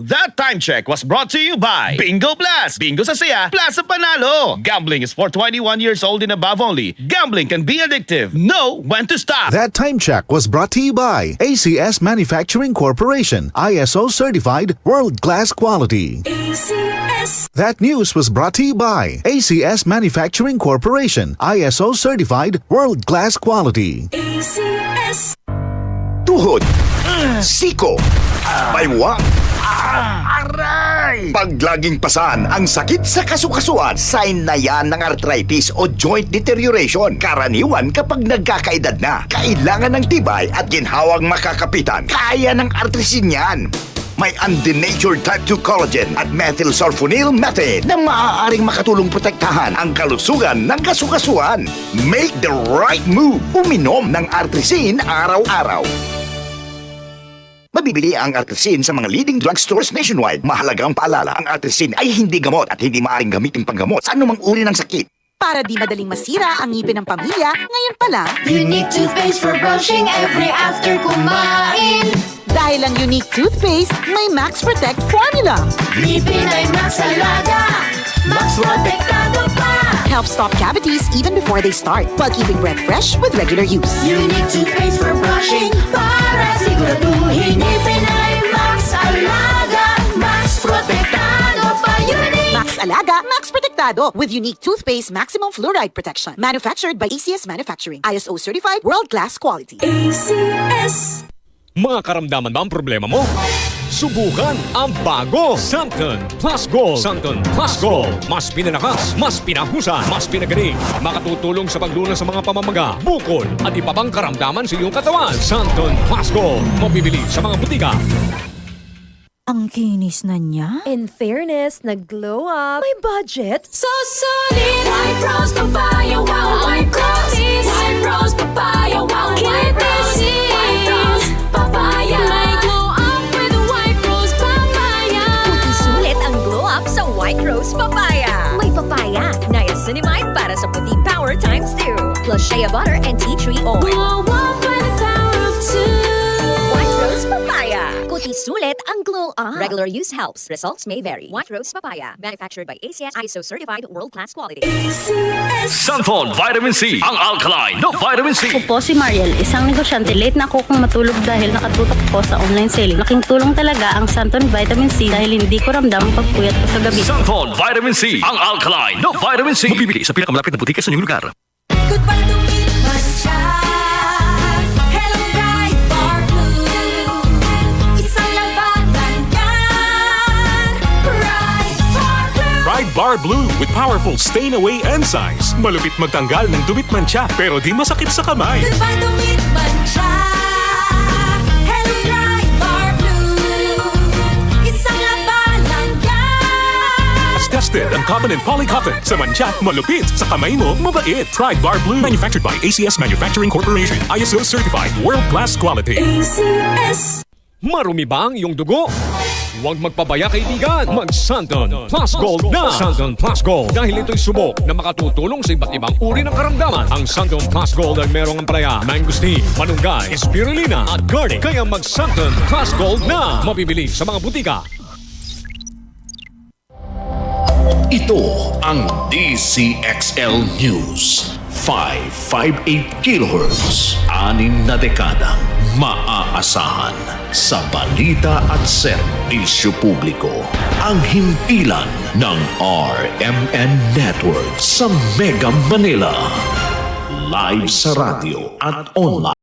That time check was brought to you by Bingo Blast. Bingo sa saya, plus sa panalo. Gambling is for 21 years old and above only. Gambling can be addictive. Know when to stop. That time check was brought to you by ACS Manufacturing Corporation, ISO certified, world-class quality. ACS. That news was brought to you by ACS Manufacturing Corporation, ISO certified, world-class quality. ACS. Tuhod, siko, baywang, aray! Pag laging pasan ang sakit sa kasukasuan, sign na yan ng arthritis o joint deterioration. Karaniwan kapag nagkakaedad na, kailangan ng tibay at ginhawang makakapitan. Kaya ng artrisin yan. May undenatured type 2 collagen at methylsulfonyl methane na maaaring makatulong protektahan ang kalusugan ng kasukasuan. Make the right move. Uminom ng artrisin araw-araw. Mabibili ang artrisin sa mga leading drugstores nationwide. Mahalagang paalala, ang artrisin ay hindi gamot at hindi maaaring gamitin panggamot sa anumang uri ng sakit. Para di madaling masira ang ngipin ng pamilya, ngayon pa lang, Unique toothpaste for brushing every after kumain. dahil ang Unique Toothpaste may Max Protect formula. Ngipin ay Max Alaga, Max Protectado pa. Helps stop cavities even before they start, while keeping breath fresh with regular use. Unique toothpaste for brushing para siguraduhin. Ngipin ay Max Alaga, Max Protectado pa. Unique. Max Alaga, Max Protectado with Unique Toothpaste Maximum Fluoride Protection. Manufactured by ACS Manufacturing. ISO certified, world-class quality. ACS. Mga karamdaman ba ang problema mo? Subukan ang bago Santon Plus Gold. Santon Plus Gold. Mas pinalakas, mas pinahusan, mas pinagaling. Makatutulong sa paglunas sa mga pamamaga, bukol at iba pang karamdaman sa iyong katawan. Santon Plus Gold. Mabibili sa mga butika. Ang kinis na niya. In fairness, nag-glow up. May budget. So solid. White Rose Papaya, wow, White Rose. White Rose Papaya, wow, White Rose. White Rose Papaya. May glow up with White Rose Papaya. Puti sulit ang glow up sa White Rose Papaya. May papaya, niacinamide para sa puti power ×2. Plus shea butter and tea tree oil. Glow up with the power of two. White Rose Papaya. Puti sulit ang glow up. Regular use helps. Results may vary. White Rose Papaya. Manufactured by ACS ISO certified world-class quality. ACS. Santon Vitamin C, ang alkaline no vitamin C. Ako po si Mariel, isang negosyante. Late na ako kung matulog dahil nakatutok po sa online selling. Laking tulong talaga ang Santon Vitamin C dahil hindi ko ramdam ang pagpuyat ko sa gabi. Santon Vitamin C, ang alkaline no vitamin C. Mabibili sa pinakamalapit na butika sa inyong lugar. Goodbye to me, Masya. Hello, Bright Bar Blue. Isang labanan yan. Bright Bar Blue. Pride Bar Blue with powerful stain-away enzymes. Malupit magtanggal ng dubit mancha pero di masakit sa kamay. Goodbye to me, Masya. Hello, Bright Bar Blue. Isang labanan yan. As tested ang cotton and polycotton. Sa mancha, malupit. Sa kamay mo, mabait. Pride Bar Blue. Manufactured by ACS Manufacturing Corporation. ISO certified. World-class quality. ACS. Marumi ba ang iyong dugo? Huwag magpabaya kaibigan. Mag-Santon Plus Gold na. Santon Plus Gold. Dahil ito'y subok na makatutulong sa iba't ibang uri ng karamdaman. Ang Santon Plus Gold ay merong ampalaya, mangosteen, malunggay, spirulina at garlic. Kaya mag-Santon Plus Gold na. Mabibili sa mga butika. Ito ang DCXL News. 558 kHz. 6 na dekadang maaasahan sa balita at serbisyo publiko. Ang himpilan ng RMN Network sa Mega Manila. Live sa radyo at online.